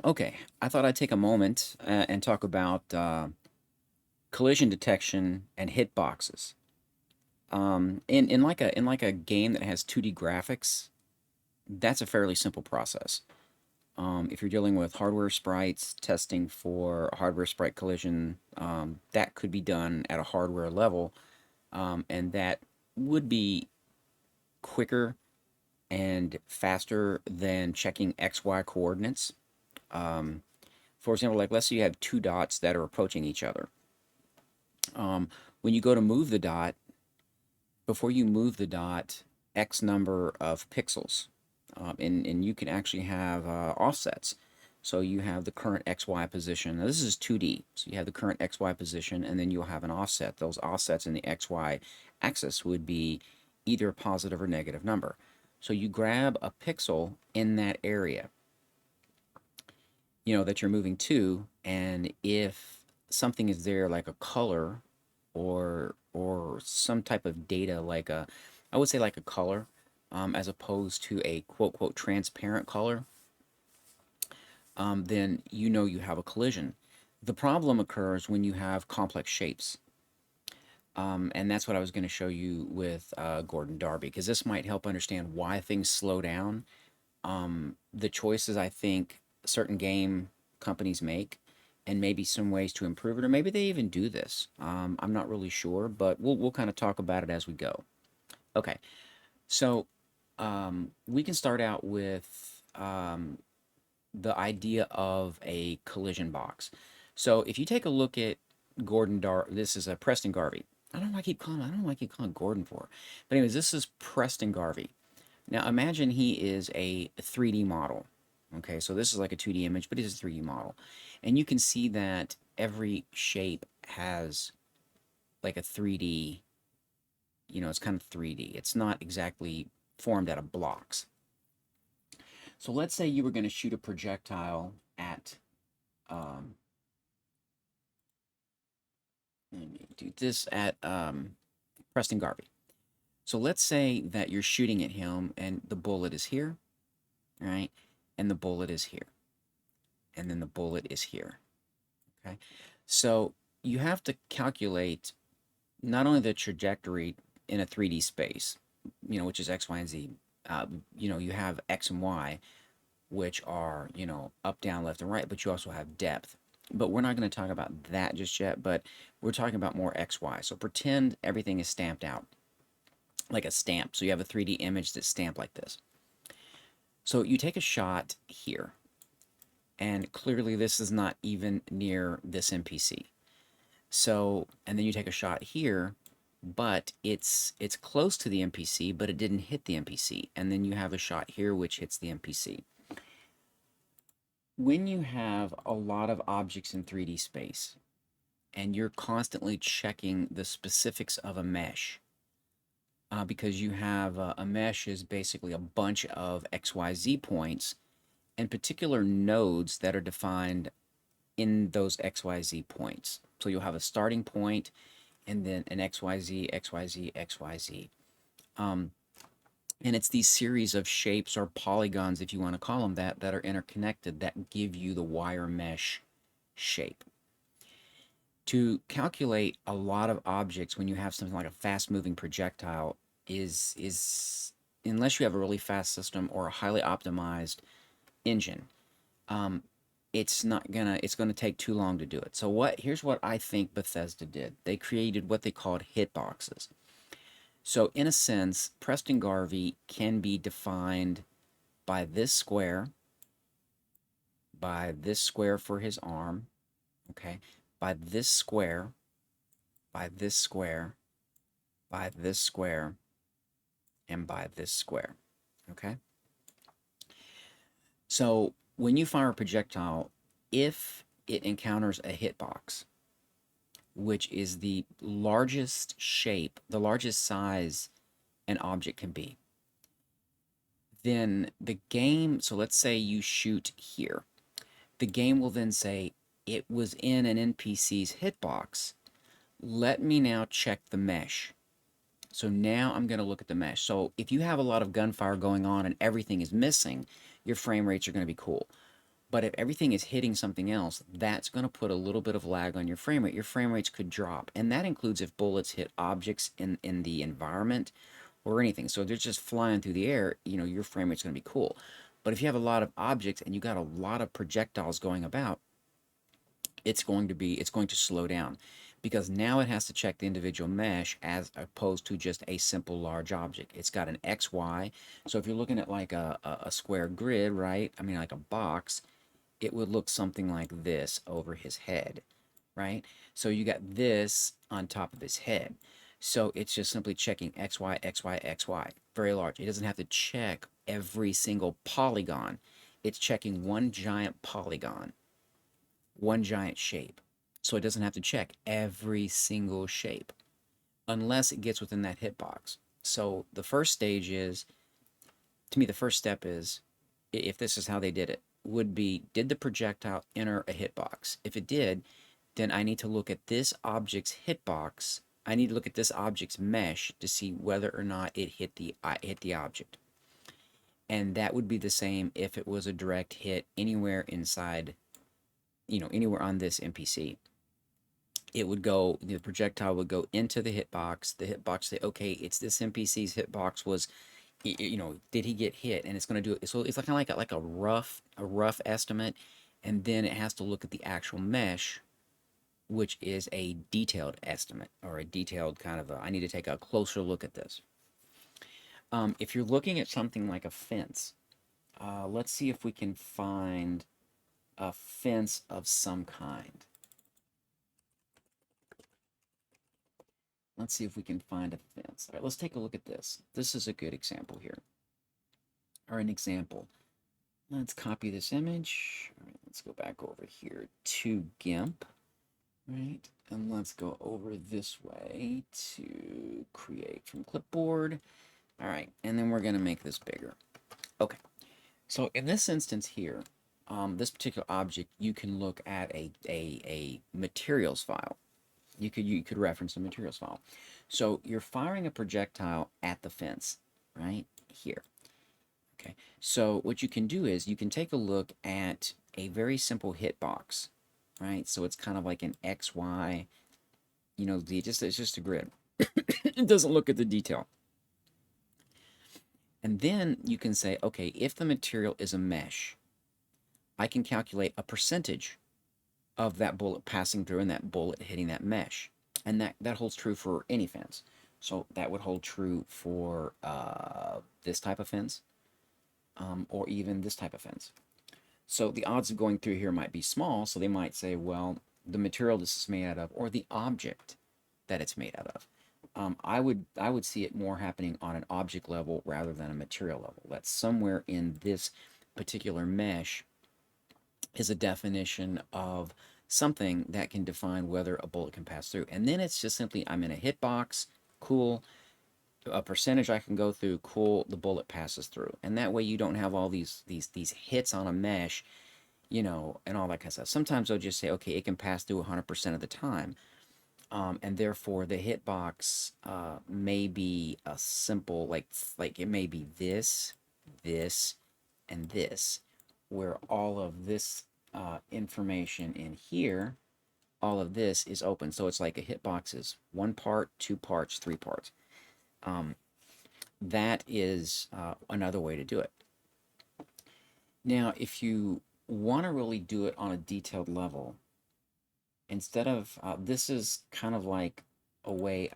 Okay, I thought I'd take a moment and talk about collision detection and hitboxes. In like a game that has 2D graphics, that's a fairly simple process. If you're dealing with hardware sprites, testing for hardware sprite collision, that could be done at a hardware level, and that would be quicker and faster than checking XY coordinates. Um, for example, like let's say you have two dots that are approaching each other. Um, when you go to move the dot, before you move the dot, X number of pixels, and you can actually have offsets. So you have the current XY position. Now this is 2D, so you have the current XY position, and then you'll have an offset. Those offsets in the XY axis would be either a positive or negative number. So you grab a pixel in that area, that you're moving to, and if something is there like a color or some type of data like I would say like a color, as opposed to a quote quote transparent color, then you have a collision. The problem occurs when you have complex shapes. And that's what I was going to show you with Gordon Darby, because this might help understand why things slow down. The choices I think certain game companies make, and maybe some ways to improve it, or maybe they even do this. I'm not really sure, but we'll kind of talk about it as we go. Okay, so we can start out with the idea of a collision box. So if you take a look at this is a Preston Garvey. I don't know why I keep calling Gordon for. But anyways, this is Preston Garvey. Now imagine he is a 3D model. Okay, so this is like a 2D image, but it is a 3D model. And you can see that every shape has like a 3D, it's kind of 3D. It's not exactly formed out of blocks. So let's say you were going to shoot a projectile at, um, let me do this at Preston Garvey. So let's say that you're shooting at him and the bullet is here, right? And the bullet is here. And then the bullet is here. Okay. So you have to calculate not only the trajectory in a 3D space, which is X, Y, and Z. You have X and Y, which are, up, down, left, and right, but you also have depth. But we're not going to talk about that just yet, but we're talking about more X, Y. So pretend everything is stamped out like a stamp. So you have a 3D image that's stamped like this. So you take a shot here, and clearly this is not even near this NPC. So, and then you take a shot here, but it's close to the NPC, but it didn't hit the NPC. And then you have a shot here which hits the NPC. When you have a lot of objects in 3D space and you're constantly checking the specifics of a mesh, because you have a mesh is basically a bunch of XYZ points and particular nodes that are defined in those XYZ points. So you'll have a starting point and then an XYZ, XYZ, XYZ. Um, and it's these series of shapes or polygons, if you want to call them that, that are interconnected that give you the wire mesh shape. To calculate a lot of objects when you have something like a fast moving projectile is unless you have a really fast system or a highly optimized engine, um, it's gonna take too long to do it. So here's what I think Bethesda did. They created what they called hitboxes. So in a sense, Preston Garvey can be defined by this square, by this square for his arm, okay, by this square, by this square, by this square, and by this square, okay? So when you fire a projectile, if it encounters a hitbox, which is the largest shape, the largest size an object can be, then the game, so let's say you shoot here, the game will then say it was in an NPC's hitbox. Let me now check the mesh. So now I'm going to look at the mesh. So if you have a lot of gunfire going on and everything is missing, your frame rates are going to be cool. But if everything is hitting something else, that's going to put a little bit of lag on your frame rate. Your frame rates could drop. And that includes if bullets hit objects in the environment or anything. So if they're just flying through the air, you know, your frame rate's going to be cool. But if you have a lot of objects and you got a lot of projectiles going about, it's going to slow down, because now it has to check the individual mesh as opposed to just a simple large object. It's got an XY. So if you're looking at like a square grid, right? I mean, like a box, it would look something like this over his head, right? So you got this on top of his head. So it's just simply checking XY, XY, XY, very large. It doesn't have to check every single polygon. It's checking one giant polygon, one giant shape. So it doesn't have to check every single shape unless it gets within that hitbox. So the first stage is, to me, the first step is, if this is how they did it, would be, did the projectile enter a hitbox? If it did, then I need to look at this object's hitbox. I need to look at this object's mesh to see whether or not it hit the object. And that would be the same if it was a direct hit anywhere inside, anywhere on this NPC. It would go, the projectile would go into the hitbox. The hitbox say, okay, it's this NPC's hitbox was, did he get hit? And it's going to do it. So it's like a rough estimate, and then it has to look at the actual mesh, which is a detailed estimate, or a detailed kind of I need to take a closer look at this. If you're looking at something like a fence, let's see if we can find a fence of some kind. Let's see if we can find a fence. All right, let's take a look at this. This is a good example here, or an example. Let's copy this image. All right, let's go back over here to GIMP, right? And let's go over this way to create from clipboard. All right, and then we're gonna make this bigger. Okay, so in this instance here, this particular object, you can look at a materials file. You could reference a materials file. So you're firing a projectile at the fence, right here. Okay, so what you can do is you can take a look at a very simple hitbox, right? So it's kind of like an XY, it's just a grid. It doesn't look at the detail. And then you can say, okay, if the material is a mesh, I can calculate a percentage of that bullet passing through and that bullet hitting that mesh. And that holds true for any fence. So that would hold true for this type of fence, or even this type of fence. So the odds of going through here might be small, so they might say, well, the material this is made out of, or the object that it's made out of. I would see it more happening on an object level rather than a material level. That somewhere in this particular mesh is a definition of something that can define whether a bullet can pass through. And then it's just simply, I'm in a hitbox, cool. A percentage I can go through, cool, the bullet passes through. And that way you don't have all these hits on a mesh, and all that kind of stuff. Sometimes they'll just say, okay, it can pass through 100% of the time. And therefore the hitbox may be a simple, like it may be this, and this, where all of this information in here, all of this is open. So it's like a hitbox is 1 part, 2 parts, 3 parts. That is another way to do it. Now, if you want to really do it on a detailed level, instead of, this is kind of like a way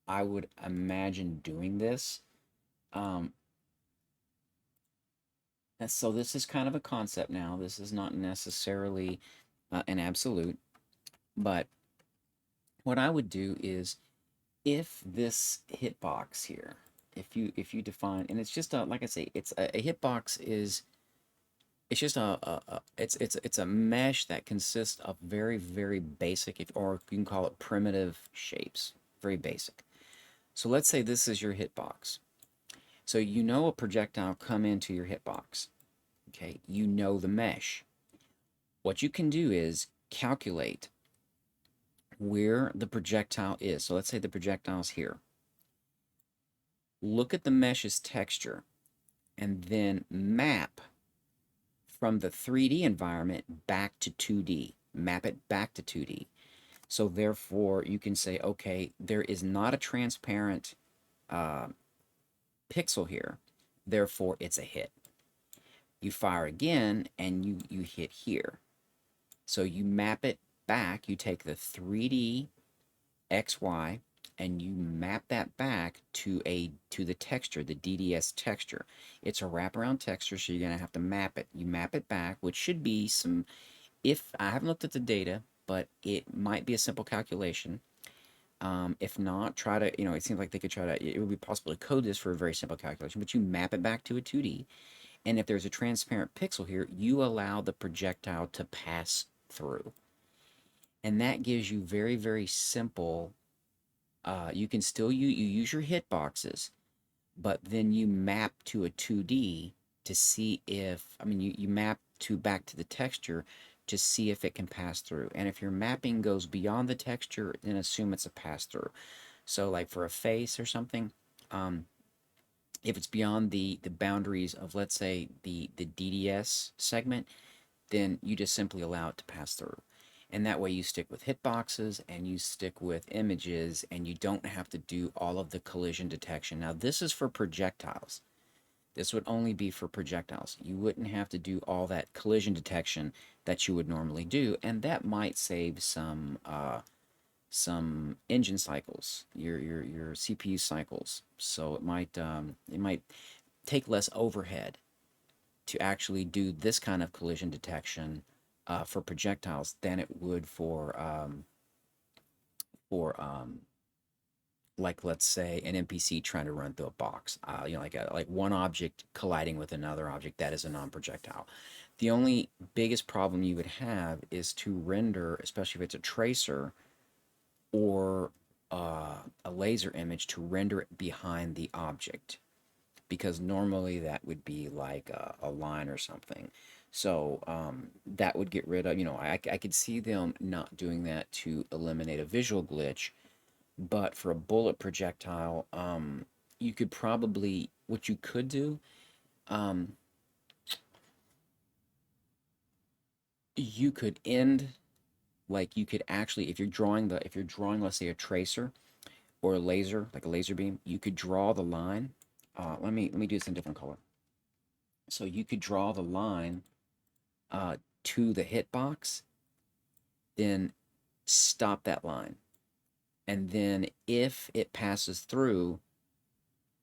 I would imagine doing this. And so this is kind of a concept now. This is not necessarily an absolute, but what I would do is, if this hitbox here, if you define, and it's just like I say, it's a hitbox is, it's just it's a mesh that consists of very, very basic, or you can call it primitive shapes, very basic. So let's say this is your hitbox. So a projectile come into your hitbox. Okay, the mesh. What you can do is calculate where the projectile is. So let's say the projectile's here. Look at the mesh's texture and then map from the 3D environment back to 2D, map it back to 2D. So therefore, you can say, okay, there is not a transparent uh, pixel here. Therefore, it's a hit. You fire again, and you hit here. So you map it back. You take the 3D XY and you map that back to the texture, the DDS texture. It's a wraparound texture, so you're gonna have to map it. You map it back, which should be some, if I haven't looked at the data, but it might be a simple calculation. If not, try to, it seems like they could try to, it would be possible to code this for a very simple calculation, but you map it back to a 2D. And if there's a transparent pixel here, you allow the projectile to pass through. And that gives you very, very simple, you can still you use your hitboxes, but then you map to a 2D to see if, I mean, you map to back to the texture to see if it can pass through. And if your mapping goes beyond the texture, then assume it's a pass through. So like for a face or something, if it's beyond the boundaries of, let's say, the DDS segment, then you just simply allow it to pass through. And that way you stick with hitboxes and you stick with images and you don't have to do all of the collision detection. Now, this is for projectiles. This would only be for projectiles. You wouldn't have to do all that collision detection that you would normally do, and that might save some engine cycles, your CPU cycles. So it might take less overhead to actually do this kind of collision detection for projectiles than it would for like, let's say, an NPC trying to run through a box. Like one object colliding with another object that is a non-projectile. The only biggest problem you would have is to render, especially if it's a tracer or a laser image, to render it behind the object, because normally that would be like a line or something. So that would get rid of, I could see them not doing that to eliminate a visual glitch, but for a bullet projectile, you could probably, what you could do, um, you could end, like you could actually, if you're drawing, let's say, a tracer or a laser, like a laser beam, you could draw the line. Let me do this in a different color. So you could draw the line to the hitbox, then stop that line. And then if it passes through,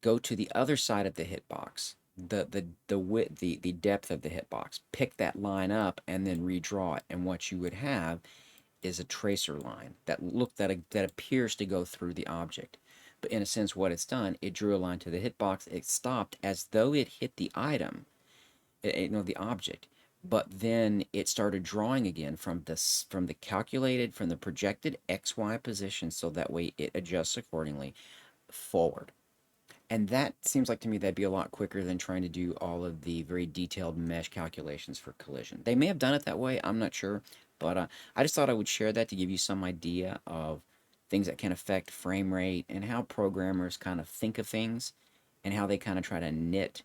go to the other side of the hitbox, the width, the depth of the hitbox, pick that line up and then redraw it. And what you would have is a tracer line that appears to go through the object. But in a sense, what it's done, it drew a line to the hitbox. It stopped as though it hit the item, the object, but then it started drawing again from the projected XY position, so that way it adjusts accordingly forward. And that seems like to me that'd be a lot quicker than trying to do all of the very detailed mesh calculations for collision. They may have done it that way, I'm not sure, but I just thought I would share that to give you some idea of things that can affect frame rate and how programmers kind of think of things and how they kind of try to knit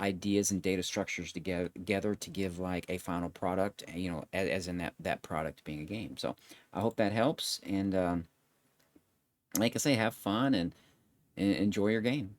ideas and data structures together to give like a final product, as in that product being a game. So I hope that helps, and like I say, have fun and enjoy your game.